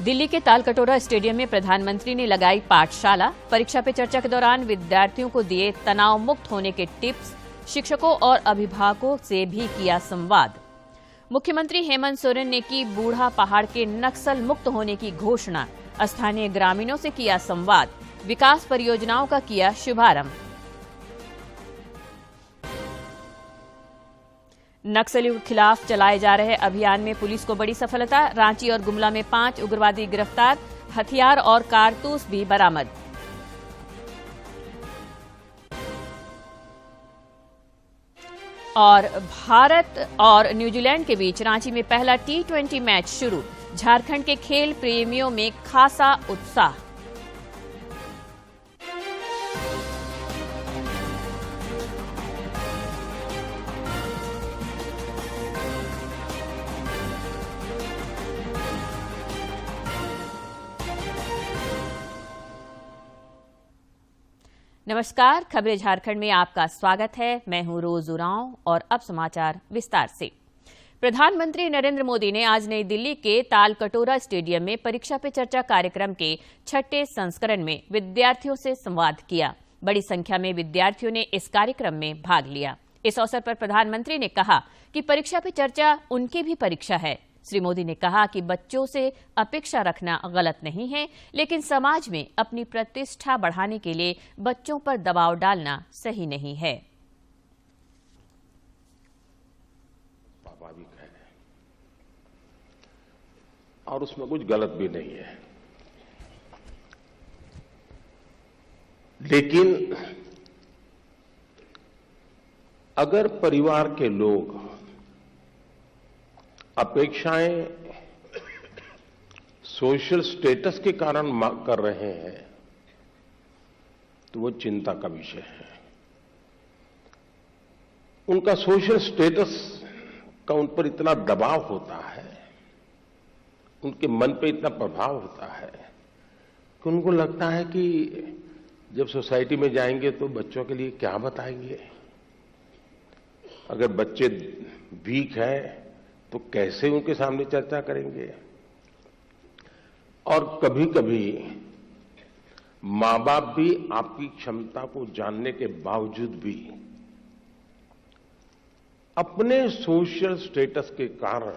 दिल्ली के तालकटोरा स्टेडियम में प्रधानमंत्री ने लगाई पाठशाला। परीक्षा पे चर्चा के दौरान विद्यार्थियों को दिए तनाव मुक्त होने के टिप्स। शिक्षकों और अभिभावकों से भी किया संवाद। मुख्यमंत्री हेमंत सोरेन ने की बूढ़ा पहाड़ के नक्सल मुक्त होने की घोषणा। स्थानीय ग्रामीणों से किया संवाद। विकास परियोजनाओं का किया शुभारंभ। नक्सलियों के खिलाफ चलाए जा रहे अभियान में पुलिस को बड़ी सफलता। रांची और गुमला में 5 उग्रवादी गिरफ्तार। हथियार और कारतूस भी बरामद। और भारत और न्यूजीलैंड के बीच रांची में पहला T20 मैच शुरू। झारखंड के खेल प्रेमियों में खासा उत्साह। नमस्कार, खबरें झारखंड में आपका स्वागत है। मैं हूं रोज उरांव और अब समाचार विस्तार से। प्रधानमंत्री नरेंद्र मोदी ने आज नई दिल्ली के तालकटोरा स्टेडियम में परीक्षा पे चर्चा कार्यक्रम के 6ठे संस्करण में विद्यार्थियों से संवाद किया। बड़ी संख्या में विद्यार्थियों ने इस कार्यक्रम में भाग लिया। इस अवसर पर प्रधानमंत्री ने कहा कि परीक्षा पे चर्चा उनकी भी परीक्षा है। श्री मोदी ने कहा कि बच्चों से अपेक्षा रखना गलत नहीं है, लेकिन समाज में अपनी प्रतिष्ठा बढ़ाने के लिए बच्चों पर दबाव डालना सही नहीं है। स्वाभाविक है और उसमें कुछ गलत भी नहीं है, लेकिन अगर परिवार के लोग अपेक्षाएं सोशल स्टेटस के कारण कर रहे हैं तो वो चिंता का विषय है। उनका सोशल स्टेटस का उन पर इतना दबाव होता है, उनके मन पे इतना प्रभाव होता है कि उनको लगता है कि जब सोसाइटी में जाएंगे तो बच्चों के लिए क्या बताएंगे। अगर बच्चे वीक हैं तो कैसे उनके सामने चर्चा करेंगे। और कभी कभी मां बाप भी आपकी क्षमता को जानने के बावजूद भी अपने सोशल स्टेटस के कारण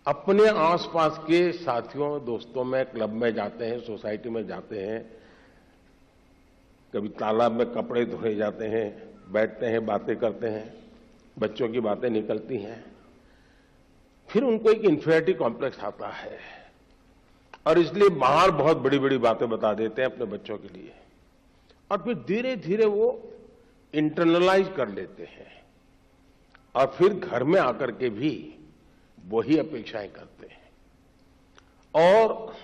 अपने आसपास के साथियों दोस्तों में क्लब में जाते हैं, सोसाइटी में जाते हैं, कभी तालाब में कपड़े धोए जाते हैं, बैठते हैं, बातें करते हैं, बच्चों की बातें निकलती हैं, फिर उनको एक इंफीरियरिटी कॉम्प्लेक्स आता है और इसलिए बाहर बहुत बड़ी बड़ी बातें बता देते हैं अपने बच्चों के लिए और फिर धीरे धीरे वो इंटरनलाइज कर लेते हैं और फिर घर में आकर के भी वही अपेक्षाएं करते हैं और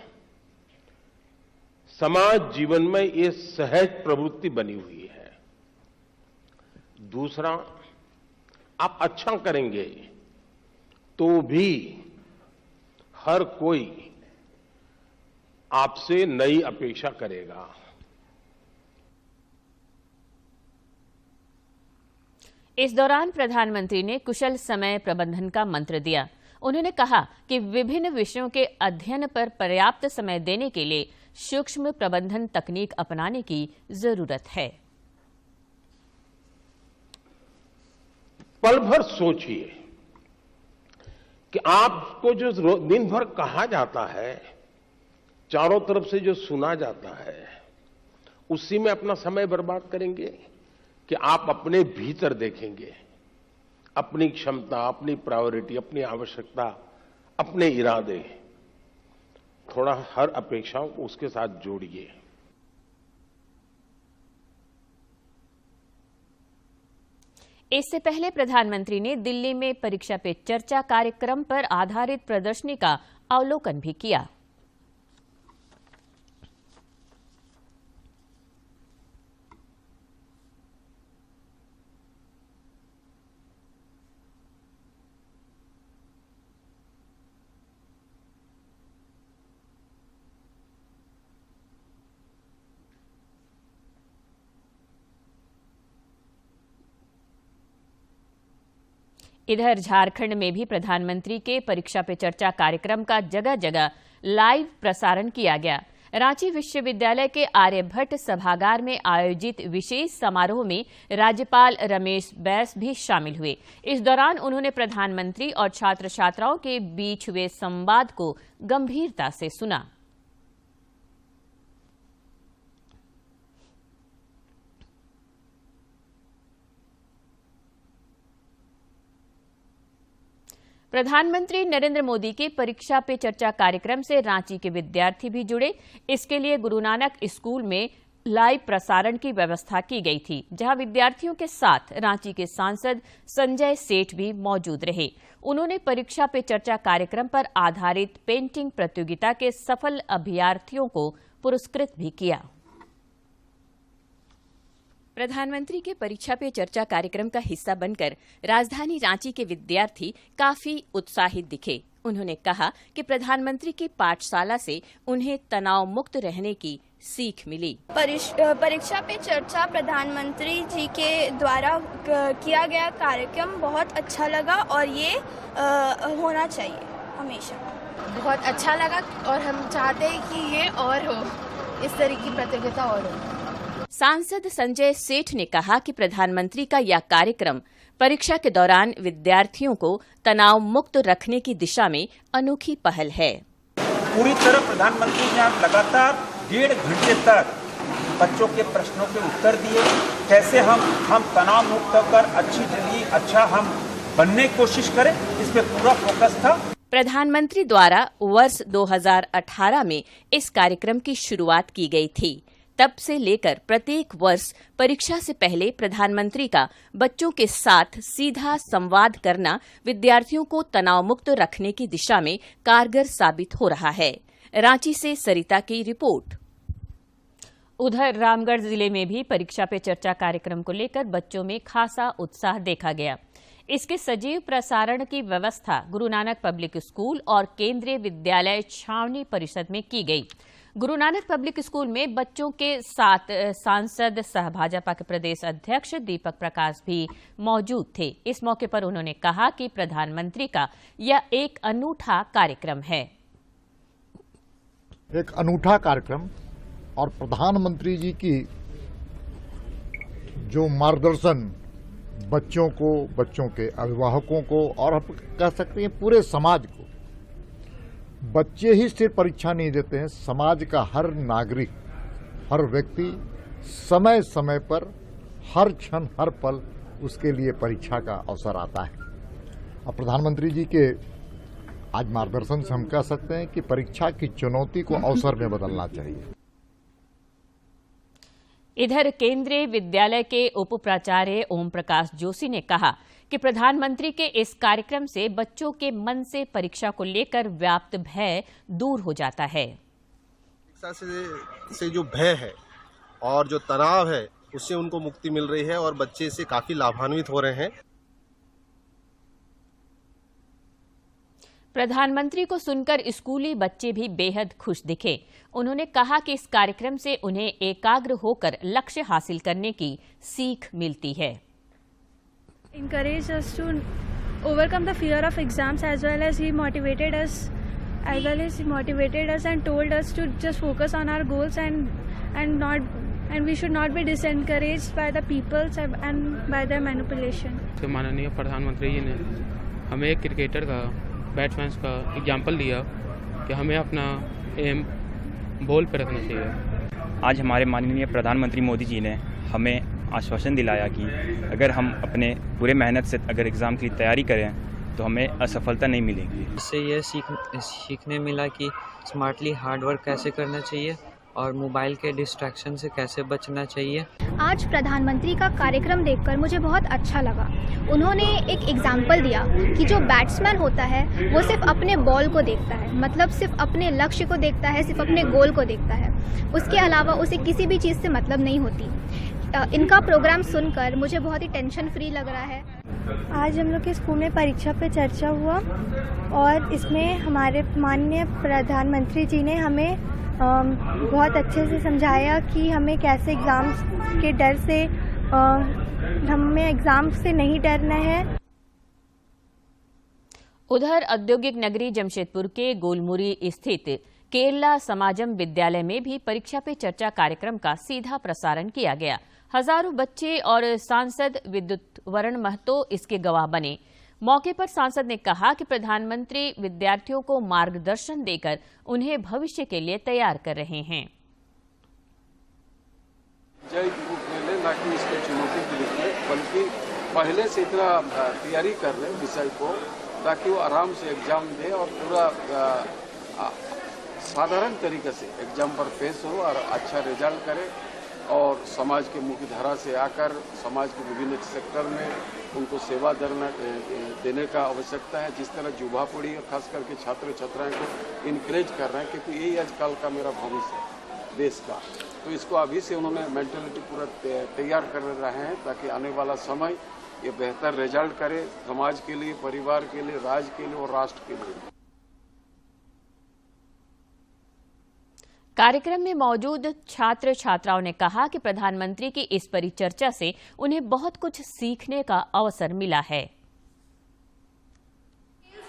समाज जीवन में ये सहज प्रवृत्ति बनी हुई है। दूसरा, आप अच्छा करेंगे तो भी हर कोई आपसे नई अपेक्षा करेगा। इस दौरान प्रधानमंत्री ने कुशल समय प्रबंधन का मंत्र दिया। उन्होंने कहा कि विभिन्न विषयों के अध्ययन पर पर्याप्त समय देने के लिए सूक्ष्म प्रबंधन तकनीक अपनाने की जरूरत है। पल भर सोचिए कि आपको जो दिन भर कहा जाता है, चारों तरफ से जो सुना जाता है, उसी में अपना समय बर्बाद करेंगे कि आप अपने भीतर देखेंगे अपनी क्षमता, अपनी प्रायोरिटी, अपनी आवश्यकता, अपने इरादे। थोड़ा हर अपेक्षाओं को उसके साथ जोड़िए। इससे पहले प्रधानमंत्री ने दिल्ली में परीक्षा पे चर्चा कार्यक्रम पर आधारित प्रदर्शनी का अवलोकन भी किया। इधर झारखंड में भी प्रधानमंत्री के परीक्षा पे चर्चा कार्यक्रम का जगह जगह लाइव प्रसारण किया गया। रांची विश्वविद्यालय के आर्यभट्ट सभागार में आयोजित विशेष समारोह में राज्यपाल रमेश बैस भी शामिल हुए। इस दौरान उन्होंने प्रधानमंत्री और छात्र छात्राओं के बीच हुए संवाद को गंभीरता से सुना। प्रधानमंत्री नरेंद्र मोदी के परीक्षा पे चर्चा कार्यक्रम से रांची के विद्यार्थी भी जुड़े। इसके लिए गुरु नानक स्कूल में लाइव प्रसारण की व्यवस्था की गई थी, जहां विद्यार्थियों के साथ रांची के सांसद संजय सेठ भी मौजूद रहे। उन्होंने परीक्षा पे चर्चा कार्यक्रम पर आधारित पेंटिंग प्रतियोगिता के सफल अभ्यर्थियों को पुरस्कृत भी किया। प्रधानमंत्री के परीक्षा पे चर्चा कार्यक्रम का हिस्सा बनकर राजधानी रांची के विद्यार्थी काफी उत्साहित दिखे। उन्होंने कहा कि प्रधानमंत्री की पाठशाला से उन्हें तनाव मुक्त रहने की सीख मिली। परीक्षा पे चर्चा प्रधानमंत्री जी के द्वारा किया गया कार्यक्रम बहुत अच्छा लगा और ये होना चाहिए हमेशा। बहुत अच्छा लगा और हम चाहते हैं कि ये और हो, इस तरह की प्रतियोगिता और हो। सांसद संजय सेठ ने कहा कि प्रधानमंत्री का यह कार्यक्रम परीक्षा के दौरान विद्यार्थियों को तनाव मुक्त रखने की दिशा में अनोखी पहल है। पूरी तरह प्रधानमंत्री ने आप लगातार 1.5 घंटे तक बच्चों के प्रश्नों के उत्तर दिए। कैसे हम तनाव मुक्त होकर अच्छा हम बनने की कोशिश करें, इस पे पूरा फोकस था। प्रधानमंत्री द्वारा वर्ष 2018 में इस कार्यक्रम की शुरुआत की गई थी। तब से लेकर प्रत्येक वर्ष परीक्षा से पहले प्रधानमंत्री का बच्चों के साथ सीधा संवाद करना विद्यार्थियों को तनाव मुक्त रखने की दिशा में कारगर साबित हो रहा है। रांची से सरिता की रिपोर्ट। उधर रामगढ़ जिले में भी परीक्षा पे चर्चा कार्यक्रम को लेकर बच्चों में खासा उत्साह देखा गया। इसके सजीव प्रसारण की व्यवस्था गुरु नानक पब्लिक स्कूल और केंद्रीय विद्यालय छावनी परिषद में की गई। गुरु नानक पब्लिक स्कूल में बच्चों के साथ सांसद सह भाजपा के प्रदेश अध्यक्ष दीपक प्रकाश भी मौजूद थे। इस मौके पर उन्होंने कहा कि प्रधानमंत्री का यह एक अनूठा कार्यक्रम है। एक अनूठा कार्यक्रम और प्रधानमंत्री जी की जो मार्गदर्शन बच्चों को, बच्चों के अभिभावकों को और आप कह सकते हैं पूरे समाज को, बच्चे ही सिर्फ परीक्षा नहीं देते हैं, समाज का हर नागरिक, हर व्यक्ति समय समय पर हर क्षण हर पल उसके लिए परीक्षा का अवसर आता है। और प्रधानमंत्री जी के आज मार्गदर्शन से हम कह सकते हैं कि परीक्षा की चुनौती को अवसर में बदलना चाहिए। इधर केंद्रीय विद्यालय के उप प्राचार्य ओम प्रकाश जोशी ने कहा कि प्रधानमंत्री के इस कार्यक्रम से बच्चों के मन से परीक्षा को लेकर व्याप्त भय दूर हो जाता है। परीक्षा से जो भय है और जो तनाव है उससे उनको मुक्ति मिल रही है और बच्चे इससे काफी लाभान्वित हो रहे हैं। प्रधानमंत्री को सुनकर स्कूली बच्चे भी बेहद खुश दिखे। उन्होंने कहा कि इस कार्यक्रम से उन्हें एकाग्र होकर लक्ष्य हासिल करने की सीख मिलती है। Encourage us to overcome the fear of exams as well as he motivated us and told us to just focus on our goals and we should not be disencouraged by the people and by their manipulation. माननीय प्रधानमंत्री जी ने हमें एक cricketer का, batsman का example दिया कि हमें अपना एम बॉल पर रखना चाहिए। आज हमारे माननीय प्रधानमंत्री मोदी जी ने हमें आश्वासन दिलाया कि अगर हम अपने पूरे मेहनत से अगर एग्ज़ाम की तैयारी करें तो हमें असफलता नहीं मिलेगी। इससे ये सीखने मिला कि स्मार्टली हार्ड वर्क कैसे करना चाहिए और मोबाइल के डिस्ट्रैक्शन से कैसे बचना चाहिए। आज प्रधानमंत्री का कार्यक्रम देखकर मुझे बहुत अच्छा लगा। उन्होंने एक एग्जाम्पल दिया कि जो बैट्समैन होता है वो सिर्फ अपने बॉल को देखता है, मतलब सिर्फ अपने लक्ष्य को देखता है, सिर्फ अपने गोल को देखता है, उसके अलावा उसे किसी भी चीज़ से मतलब नहीं होती। इनका प्रोग्राम सुनकर मुझे बहुत ही टेंशन फ्री लग रहा है। आज हम लोग के स्कूल में परीक्षा पे चर्चा हुआ और इसमें हमारे माननीय प्रधानमंत्री जी ने हमें बहुत अच्छे से समझाया कि हमें कैसे एग्ज़ाम्स के डर से हमें एग्ज़ाम से नहीं डरना है। उधर औद्योगिक नगरी जमशेदपुर के गोलमुरी स्थित केरला समाजम विद्यालय में भी परीक्षा पे चर्चा कार्यक्रम का सीधा प्रसारण किया गया। हजारों बच्चे और सांसद विद्युत वरण महतो इसके गवाह बने। मौके पर सांसद ने कहा कि प्रधानमंत्री विद्यार्थियों को मार्गदर्शन देकर उन्हें भविष्य के लिए तैयार कर रहे हैं। जय रूप में ले, ना कि इसको चुनौती के रूप में, बल्कि पहले से इतना तैयारी कर रहे विषय को, ताकि वो आराम से एग्जाम दे और पूरा साधारण तरीके से एग्जाम पर पेश हो और अच्छा रिजल्ट करे और समाज के मुख्य धारा से आकर समाज के विभिन्न सेक्टर में उनको सेवा देने का आवश्यकता है। जिस तरह युवा पीढ़ी और खास करके छात्र छात्राएं को इनकरेज कर रहे हैं, क्योंकि यही आजकल का मेरा भविष्य है देश का। तो इसको अभी से उन्होंने मेंटेलिटी पूरा तैयार कर रहे हैं, ताकि आने वाला समय ये बेहतर रिजल्ट करे समाज के लिए, परिवार के लिए, राज्य के लिए और राष्ट्र के लिए। कार्यक्रम में मौजूद छात्र छात्राओं ने कहा कि प्रधानमंत्री की इस परिचर्चा से उन्हें बहुत कुछ सीखने का अवसर मिला है।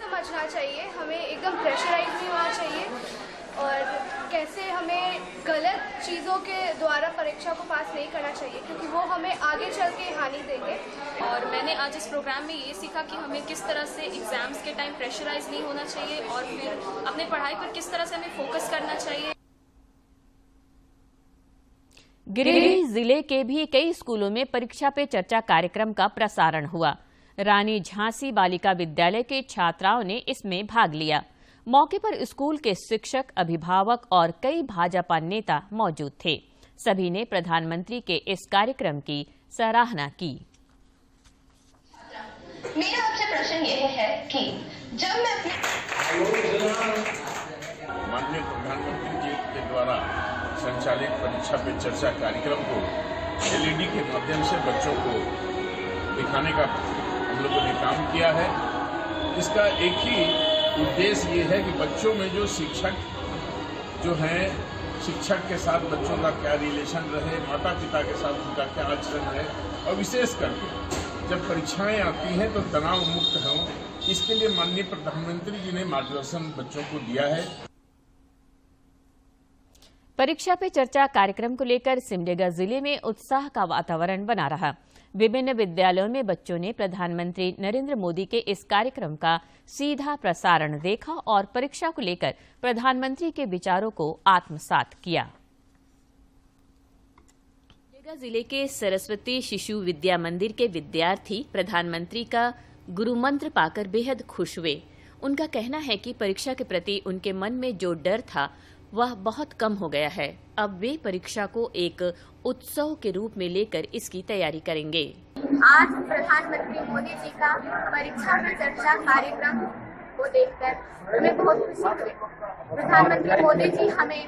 समझना चाहिए, हमें एकदम प्रेशराइज नहीं होना चाहिए और कैसे हमें गलत चीज़ों के द्वारा परीक्षा को पास नहीं करना चाहिए, क्योंकि वो हमें आगे चल के हानि देंगे। और मैंने आज इस प्रोग्राम में ये सीखा कि हमें किस तरह से एग्जाम्स के टाइम प्रेशराइज नहीं होना चाहिए और फिर अपने पढ़ाई पर किस तरह से हमें फोकस करना चाहिए। गिरिडीह जिले के भी कई स्कूलों में परीक्षा पे चर्चा कार्यक्रम का प्रसारण हुआ। रानी झांसी बालिका विद्यालय के छात्राओं ने इसमें भाग लिया। मौके पर स्कूल के शिक्षक, अभिभावक और कई भाजपा नेता मौजूद थे। सभी ने प्रधानमंत्री के इस कार्यक्रम की सराहना की। मेरा आपसे प्रश्न यह है कि जब मैं माननीय प्रधानमंत्री जी के द्वारा संचालित परीक्षा पे चर्चा कार्यक्रम को LED के माध्यम से बच्चों को दिखाने का हम लोगों ने काम किया है। इसका एक ही उद्देश्य ये है कि बच्चों में जो शिक्षक जो हैं, शिक्षक के साथ बच्चों का क्या रिलेशन रहे, माता पिता के साथ उनका क्या आचरण रहे, और विशेष करके जब परीक्षाएं आती हैं तो तनाव मुक्त हों, इसके लिए माननीय प्रधानमंत्री जी ने मार्गदर्शन बच्चों को दिया है। परीक्षा पे चर्चा कार्यक्रम को लेकर सिमडेगा जिले में उत्साह का वातावरण बना रहा। विभिन्न विद्यालयों में बच्चों ने प्रधानमंत्री नरेंद्र मोदी के इस कार्यक्रम का सीधा प्रसारण देखा और परीक्षा को लेकर प्रधानमंत्री के विचारों को आत्मसात किया। सिमडेगा जिले के सरस्वती शिशु विद्या मंदिर के विद्यार्थी प्रधानमंत्री का गुरुमंत्र पाकर बेहद खुश हुए। उनका कहना है कि परीक्षा के प्रति उनके मन में जो डर था वह बहुत कम हो गया है। अब वे परीक्षा को एक उत्सव के रूप में लेकर इसकी तैयारी करेंगे। आज प्रधानमंत्री मोदी जी का परीक्षा पे चर्चा कार्यक्रम को देखकर हमें बहुत खुशी हुई। प्रधानमंत्री मोदी जी हमें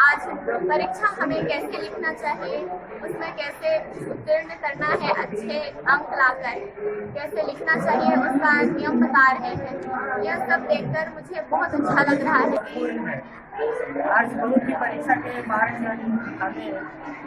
आज परीक्षा हमें कैसे लिखना चाहिए, उसमें कैसे उत्तीर्ण करना है, अच्छे अंक लाकर कैसे लिखना चाहिए, उसका नियम बता रहे हैं। यह सब देखकर मुझे बहुत अच्छा लग रहा है। आज बोर्ड की परीक्षा के बारे में हमें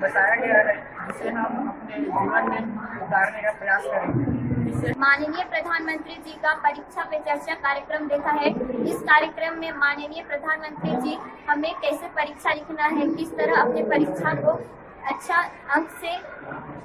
बताया गया है, जिसे हम अपने जीवन में उतारने का प्रयास करेंगे। माननीय प्रधानमंत्री जी का परीक्षा पे चर्चा कार्यक्रम देखा है। इस कार्यक्रम में माननीय प्रधानमंत्री जी हमें कैसे परीक्षा लिखना है, किस तरह अपने परीक्षा को अच्छा अंक से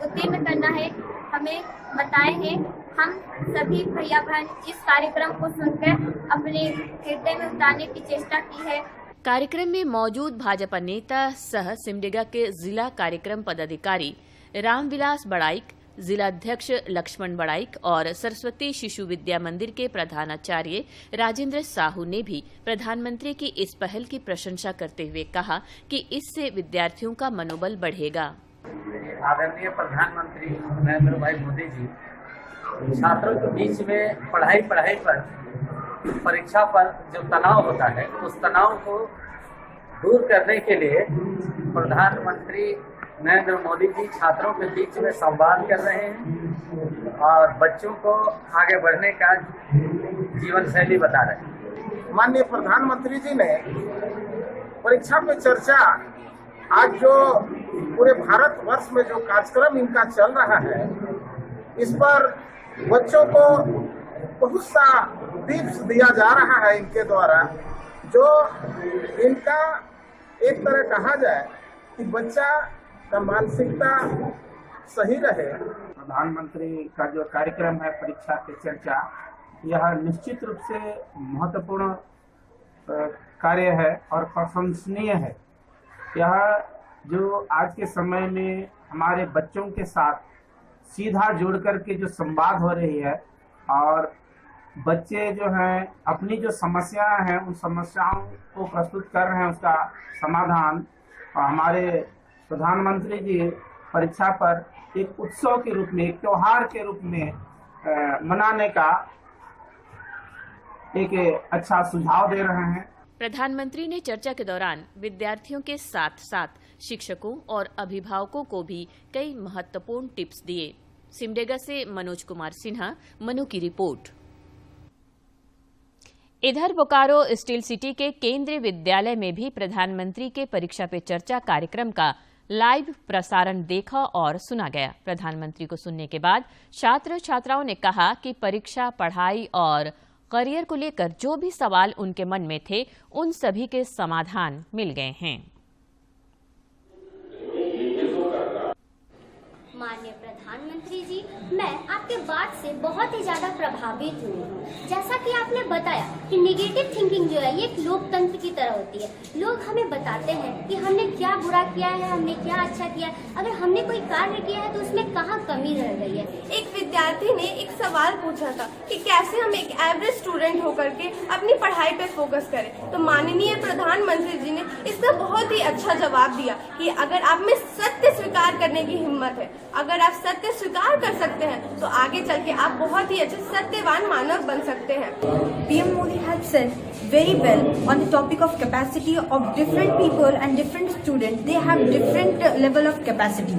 उत्तीर्ण करना है, हमें बताए हैं। हम सभी भैया बहन इस कार्यक्रम को सुनकर अपने हृदय में उतारने की चेष्टा की है। कार्यक्रम में मौजूद भाजपा नेता सह सिमडेगा के जिला कार्यक्रम पदाधिकारी रामविलास बड़ाइक, जिलाध्यक्ष लक्ष्मण बड़ाइक और सरस्वती शिशु विद्या मंदिर के प्रधानाचार्य राजेंद्र साहू ने भी प्रधानमंत्री की इस पहल की प्रशंसा करते हुए कहा कि इससे विद्यार्थियों का मनोबल बढ़ेगा। आदरणीय प्रधानमंत्री नरेंद्र भाई मोदी जी छात्रों के बीच में पढ़ाई पर परीक्षा पर जो तनाव होता है, उस तनाव को दूर करने के लिए प्रधानमंत्री नरेंद्र मोदी जी छात्रों के बीच में संवाद कर रहे हैं और बच्चों को आगे बढ़ने का जीवन शैली बता रहे हैं। माननीय प्रधानमंत्री जी ने परीक्षा पे चर्चा आज जो पूरे भारत वर्ष में जो कार्यक्रम इनका चल रहा है, इस पर बच्चों को बहुत सा टिप्स दिया जा रहा है इनके द्वारा, जो इनका एक तरह कहा जाए कि बच्चा का मानसिकता सही रहे। प्रधानमंत्री का जो कार्यक्रम है परीक्षा पे चर्चा, यह निश्चित रूप से महत्वपूर्ण कार्य है और प्रशंसनीय है। यह जो आज के समय में हमारे बच्चों के साथ सीधा जुड़ करके जो संवाद हो रही है और बच्चे जो हैं अपनी जो समस्याएं हैं उन समस्याओं को प्रस्तुत कर रहे हैं, उसका समाधान, और हमारे प्रधानमंत्री जी परीक्षा पर एक उत्सव के रूप में, एक त्योहार के रूप में मनाने का एक अच्छा सुझाव दे रहे हैं। प्रधानमंत्री ने चर्चा के दौरान विद्यार्थियों के साथ साथ शिक्षकों और अभिभावकों को भी कई महत्वपूर्ण टिप्स दिए। सिमडेगा से मनोज कुमार सिन्हा, मनु की रिपोर्ट। इधर बोकारो स्टील सिटी के केंद्रीय विद्यालय में भी प्रधानमंत्री के परीक्षा पे चर्चा कार्यक्रम का लाइव प्रसारण देखा और सुना गया। प्रधानमंत्री को सुनने के बाद छात्र छात्राओं ने कहा कि परीक्षा, पढ़ाई और करियर को लेकर जो भी सवाल उनके मन में थे, उन सभी के समाधान मिल गए हैं। माननीय प्रधानमंत्री जी, मैं आपके बात से बहुत ही ज्यादा प्रभावित हुई हूँ। जैसा कि आपने बताया कि निगेटिव थिंकिंग जो है ये एक लोकतंत्र की तरह होती है। लोग हमें बताते हैं कि हमने क्या बुरा किया है, हमने क्या अच्छा किया है, अगर हमने कोई कार्य किया है तो उसमें कहाँ कमी रह गई है। एक विद्यार्थी ने एक सवाल पूछा था कि कैसे हम एक एवरेज स्टूडेंट होकर के अपनी पढ़ाई पे फोकस करें, तो माननीय प्रधानमंत्री जी ने इसका बहुत ही अच्छा जवाब दिया कि अगर आप में सत्य स्वीकार करने की हिम्मत है, अगर आप सत्य स्वीकार कर सकते हैं तो आगे चल के आप बहुत ही अच्छे सत्यवान मानव बन सकते हैं। PM Modi had said very well on the topic of capacity of different people and different students. They have different level of capacity,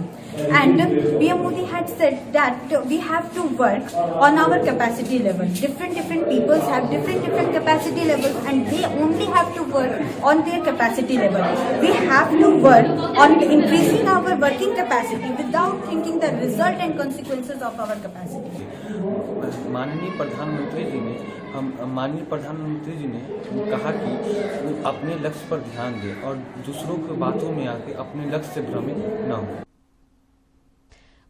and PM Modi had said that we have to work on our capacity level. Different peoples have different capacity levels, and they only have to work on their capacity level. We have to work on increasing our working capacity without thinking the result and consequences of our capacity. माननीय प्रधानमंत्री जी ने कहा कि वो अपने लक्ष्य पर ध्यान दें और दूसरों की बातों में आके अपने लक्ष्य से भ्रमित न हो।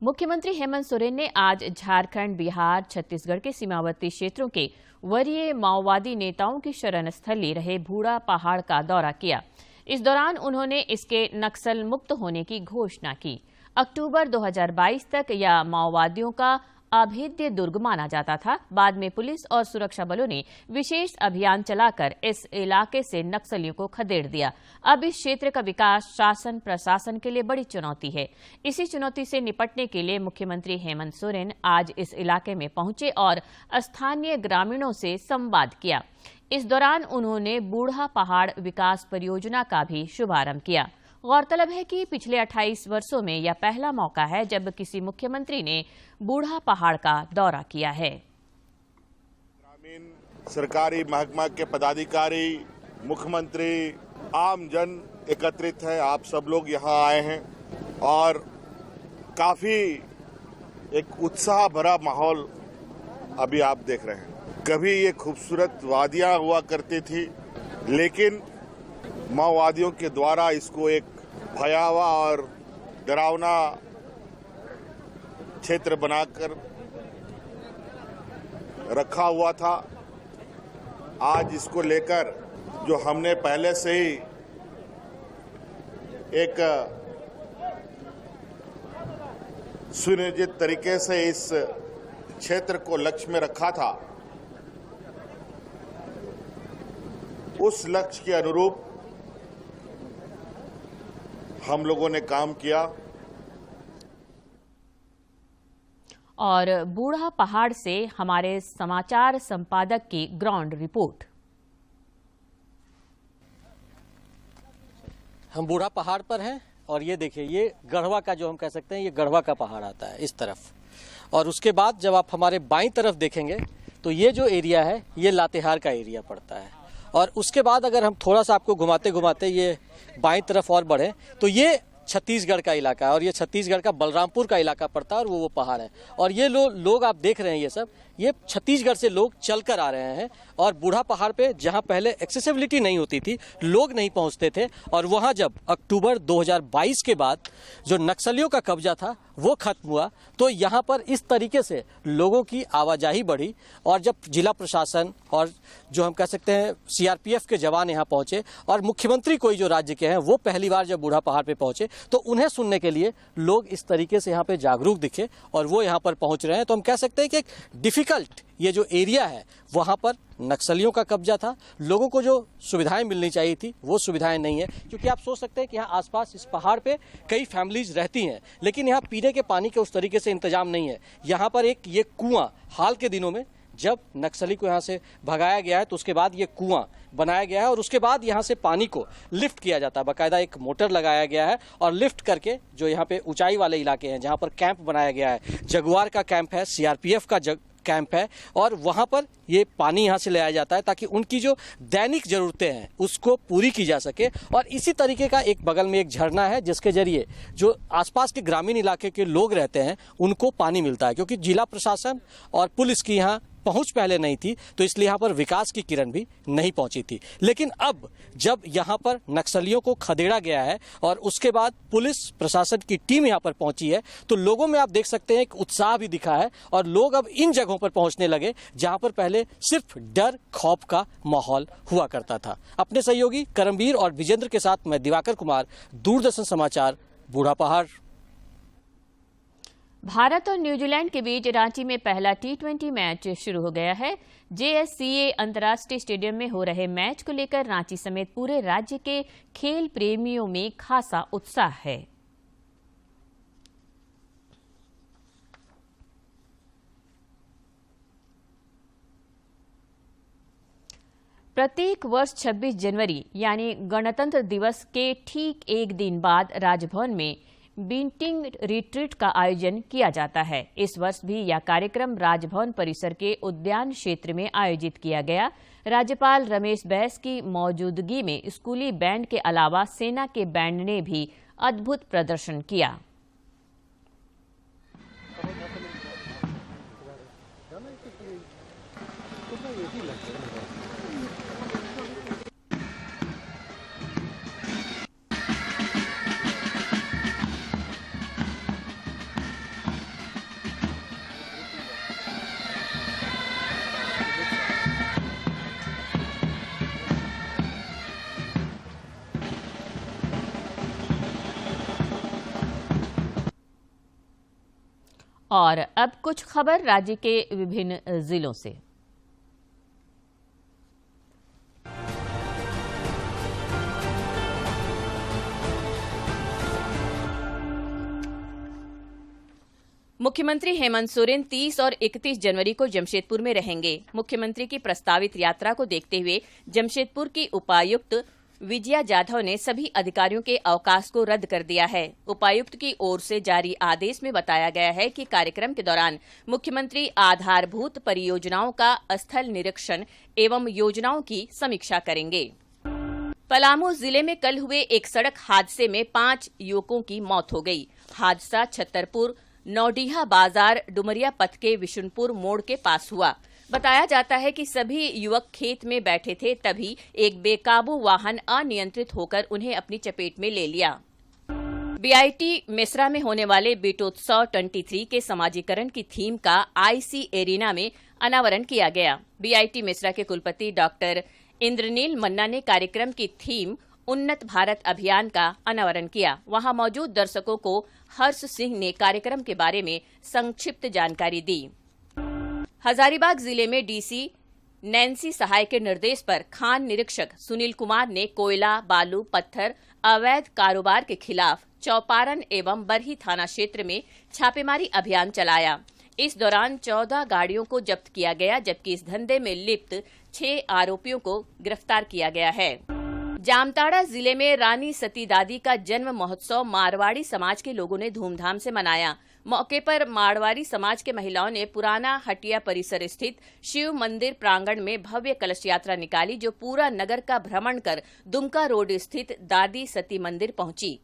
मुख्यमंत्री हेमंत सोरेन ने आज झारखंड, बिहार, छत्तीसगढ़ के सीमावर्ती क्षेत्रों के वरीय माओवादी नेताओं की शरण स्थली रहे बूढ़ा पहाड़ का दौरा किया। इस दौरान उन्होंने इसके नक्सल मुक्त होने की घोषणा की। अक्टूबर 2022 तक यह माओवादियों का अभेद्य दुर्ग माना जाता था। बाद में पुलिस और सुरक्षा बलों ने विशेष अभियान चलाकर इस इलाके से नक्सलियों को खदेड़ दिया। अब इस क्षेत्र का विकास शासन प्रशासन के लिए बड़ी चुनौती है। इसी चुनौती से निपटने के लिए मुख्यमंत्री हेमंत सोरेन आज इस इलाके में पहुंचे और स्थानीय ग्रामीणों से संवाद किया। इस दौरान उन्होंने बूढ़ा पहाड़ विकास परियोजना का भी शुभारंभ किया। गौरतलब है कि पिछले 28 वर्षों में यह पहला मौका है जब किसी मुख्यमंत्री ने बूढ़ा पहाड़ का दौरा किया है। ग्रामीण सरकारी महकमा के पदाधिकारी, मुख्यमंत्री, आम जन एकत्रित हैं। आप सब लोग यहाँ आए हैं और काफी एक उत्साह भरा माहौल अभी आप देख रहे हैं। कभी ये खूबसूरत वादियां हुआ करती थी, लेकिन माओवादियों के द्वारा इसको एक भयावह और डरावना क्षेत्र बनाकर रखा हुआ था। आज इसको लेकर जो हमने पहले से ही एक सुनियोजित तरीके से इस क्षेत्र को लक्ष्य में रखा था, उस लक्ष्य के अनुरूप हम लोगों ने काम किया। और बूढ़ा पहाड़ से हमारे समाचार संपादक की ग्राउंड रिपोर्ट। हम बूढ़ा पहाड़ पर हैं और ये देखिए, ये गढ़वा का जो हम कह सकते हैं, ये गढ़वा का पहाड़ आता है इस तरफ। और उसके बाद जब आप हमारे बाईं तरफ देखेंगे तो ये जो एरिया है ये लातेहार का एरिया पड़ता है। और उसके बाद अगर हम थोड़ा सा आपको घुमाते घुमाते ये बाईं तरफ और बढ़े तो ये छत्तीसगढ़ का इलाका है और ये छत्तीसगढ़ का बलरामपुर का इलाका पड़ता है और वो पहाड़ है। और ये लोग आप देख रहे हैं, ये छत्तीसगढ़ से लोग चलकर आ रहे हैं और बूढ़ा पहाड़ पे जहां पहले एक्सेसिबिलिटी नहीं होती थी, लोग नहीं पहुंचते थे, और वहां जब अक्टूबर 2022 के बाद जो नक्सलियों का कब्जा था वो खत्म हुआ तो यहां पर इस तरीके से लोगों की आवाजाही बढ़ी। और जब जिला प्रशासन और जो हम कह सकते हैं सीआरपीएफ के जवान यहां पहुंचे और मुख्यमंत्री कोई जो राज्य के हैं वो पहली बार जब बूढ़ा पहाड़ पे पहुंचे तो उन्हें सुनने के लिए लोग इस तरीके से यहां पे जागरूक दिखे और वो यहां पर पहुंच रहे हैं। तो हम कह सकते हैं कि एक डिफिकल्ट ये जो एरिया है वहां पर नक्सलियों का कब्जा था, लोगों को जो सुविधाएं मिलनी चाहिए थी वो सुविधाएं नहीं है, क्योंकि आप सोच सकते हैं कि यहाँ आसपास इस पहाड़ पे कई फैमिलीज रहती हैं लेकिन यहाँ पीने के पानी के उस तरीके से इंतजाम नहीं है। यहाँ पर एक ये कुआं हाल के दिनों में जब नक्सली को यहाँ से भगाया गया है तो उसके बाद ये कुआं बनाया गया है और उसके बाद यहाँ से पानी को लिफ्ट किया जाता है, बाकायदा एक मोटर लगाया गया है और लिफ्ट करके जो यहाँ पे ऊंचाई वाले इलाके हैं जहाँ पर कैंप बनाया गया है, जगुआर का कैंप है, सीआरपीएफ का कैंप है और वहां पर ये पानी यहां से लाया जाता है ताकि उनकी जो दैनिक जरूरतें हैं उसको पूरी की जा सके। और इसी तरीके का एक बगल में एक झरना है जिसके जरिए जो आसपास के ग्रामीण इलाके के लोग रहते हैं उनको पानी मिलता है, क्योंकि जिला प्रशासन और पुलिस की यहाँ पहुंच पहले नहीं थी तो इसलिए यहाँ पर विकास की किरण भी नहीं पहुंची थी। लेकिन अब जब यहाँ पर नक्सलियों को खदेड़ा गया है और उसके बाद पुलिस प्रशासन की टीम यहाँ पर पहुंची है तो लोगों में आप देख सकते हैं एक उत्साह भी दिखा है और लोग अब इन जगहों पर पहुंचने लगे जहां पर पहले सिर्फ डर खौफ का माहौल हुआ करता था। अपने सहयोगी करमवीर और विजेंद्र के साथ मैं दिवाकर कुमार, दूरदर्शन समाचार, बूढ़ा पहाड़। भारत और न्यूजीलैंड के बीच रांची में पहला T20 मैच शुरू हो गया है। JSCA अंतर्राष्ट्रीय स्टेडियम में हो रहे मैच को लेकर रांची समेत पूरे राज्य के खेल प्रेमियों में खासा उत्साह है। प्रत्येक वर्ष 26 जनवरी यानी गणतंत्र दिवस के ठीक एक दिन बाद राजभवन में बीटिंग रिट्रीट का आयोजन किया जाता है। इस वर्ष भी यह कार्यक्रम राजभवन परिसर के उद्यान क्षेत्र में आयोजित किया गया। राज्यपाल रमेश बैस की मौजूदगी में स्कूली बैंड के अलावा सेना के बैंड ने भी अद्भुत प्रदर्शन किया। और अब कुछ खबर राज्य के विभिन्न जिलों से। मुख्यमंत्री हेमंत सोरेन 30 और 31 जनवरी को जमशेदपुर में रहेंगे। मुख्यमंत्री की प्रस्तावित यात्रा को देखते हुए जमशेदपुर की उपायुक्त विजया जाधव ने सभी अधिकारियों के अवकाश को रद्द कर दिया है। उपायुक्त की ओर से जारी आदेश में बताया गया है कि कार्यक्रम के दौरान मुख्यमंत्री आधारभूत परियोजनाओं का स्थल निरीक्षण एवं योजनाओं की समीक्षा करेंगे। पलामू जिले में कल हुए एक सड़क हादसे में 5 युवकों की मौत हो गई। हादसा छतरपुर नौडीहा बाजार डुमरिया पथ के विशुनपुर मोड़ के पास हुआ। बताया जाता है कि सभी युवक खेत में बैठे थे, तभी एक बेकाबू वाहन अनियंत्रित होकर उन्हें अपनी चपेट में ले लिया। बीआईटी मेसरा में होने वाले बीटोत्सव 23 के समाजीकरण की थीम का आईसी एरिना में अनावरण किया गया। बीआईटी मेसरा के कुलपति डॉक्टर इंद्रनील मन्ना ने कार्यक्रम की थीम उन्नत भारत अभियान का अनावरण किया। वहां मौजूद दर्शकों को हर्ष सिंह ने कार्यक्रम के बारे में संक्षिप्त जानकारी दी। हजारीबाग जिले में डीसी नैन्सी सहाय के निर्देश पर खान निरीक्षक सुनील कुमार ने कोयला, बालू, पत्थर अवैध कारोबार के खिलाफ चौपारण एवं बरही थाना क्षेत्र में छापेमारी अभियान चलाया। इस दौरान 14 गाड़ियों को जब्त किया गया, जबकि इस धंधे में लिप्त 6 आरोपियों को गिरफ्तार किया गया है। जामताड़ा जिले में रानी सती दादी का जन्म महोत्सव मारवाड़ी समाज के लोगों ने धूमधाम से मनाया। मौके पर मारवाड़ी समाज के महिलाओं ने पुराना हटिया परिसर स्थित शिव मंदिर प्रांगण में भव्य कलश यात्रा निकाली, जो पूरा नगर का भ्रमण कर दुमका रोड स्थित दादी सती मंदिर पहुंची।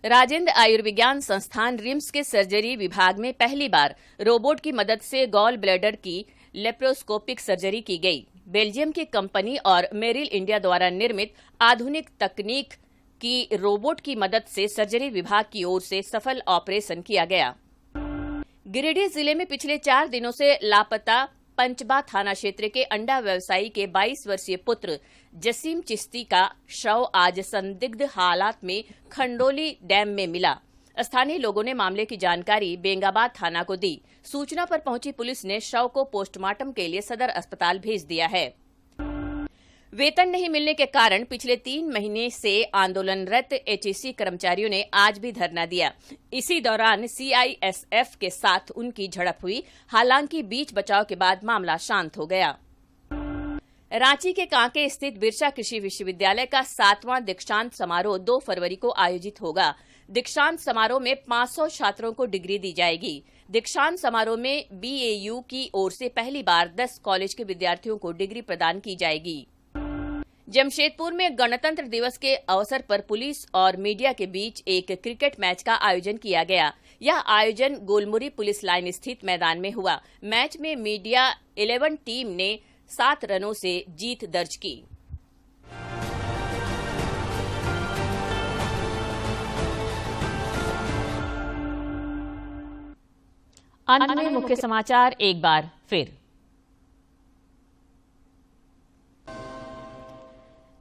राजेंद्र आयुर्विज्ञान संस्थान रिम्स के सर्जरी विभाग में पहली बार रोबोट की मदद से गॉल ब्लैडर की लेप्रोस्कोपिक सर्जरी की गई। बेल्जियम की कंपनी और मेरिल इंडिया द्वारा निर्मित आधुनिक तकनीक की रोबोट की मदद से सर्जरी विभाग की ओर से सफल ऑपरेशन किया गया। गिरिडीह जिले में पिछले 4 दिनों से लापता पंचबा थाना क्षेत्र के अंडा व्यवसायी के 22 वर्षीय पुत्र जसीम चिश्ती का शव आज संदिग्ध हालात में खंडोली डैम में मिला। स्थानीय लोगों ने मामले की जानकारी बेंगाबाद थाना को दी। सूचना पर पहुंची पुलिस ने शव को पोस्टमार्टम के लिए सदर अस्पताल भेज दिया है। वेतन नहीं मिलने के कारण पिछले 3 महीने से आंदोलनरत एचईसी कर्मचारियों ने आज भी धरना दिया। इसी दौरान सीआईएसएफ के साथ उनकी झड़प हुई। हालांकि बीच बचाव के बाद मामला शांत हो गया। रांची के कांके स्थित बिरसा कृषि विश्वविद्यालय का 7वां दीक्षांत समारोह 2 फरवरी को आयोजित होगा। दीक्षांत समारोह में 500 छात्रों को डिग्री दी जाएगी। दीक्षांत समारोह में बीएयू की ओर से पहली बार 10 कॉलेज के विद्यार्थियों को डिग्री प्रदान की जाएगी। जमशेदपुर में गणतंत्र दिवस के अवसर पर पुलिस और मीडिया के बीच एक क्रिकेट मैच का आयोजन किया गया। यह आयोजन गोलमुरी पुलिस लाइन स्थित मैदान में हुआ। मैच में मीडिया 11 टीम ने 7 रनों से जीत दर्ज की। अंत में मुख्य समाचार एक बार फिर।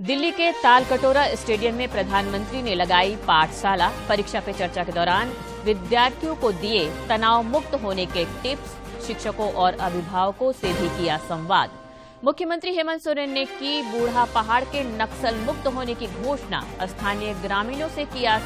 दिल्ली के तालकटोरा स्टेडियम में प्रधानमंत्री ने लगाई पाठशाला। परीक्षा पे चर्चा के दौरान विद्यार्थियों को दिए तनाव मुक्त होने के टिप्स। शिक्षकों और अभिभावकों से भी किया संवाद। मुख्यमंत्री हेमंत सोरेन ने की बूढ़ा पहाड़ के नक्सल मुक्त होने की घोषणा। स्थानीय ग्रामीणों से किया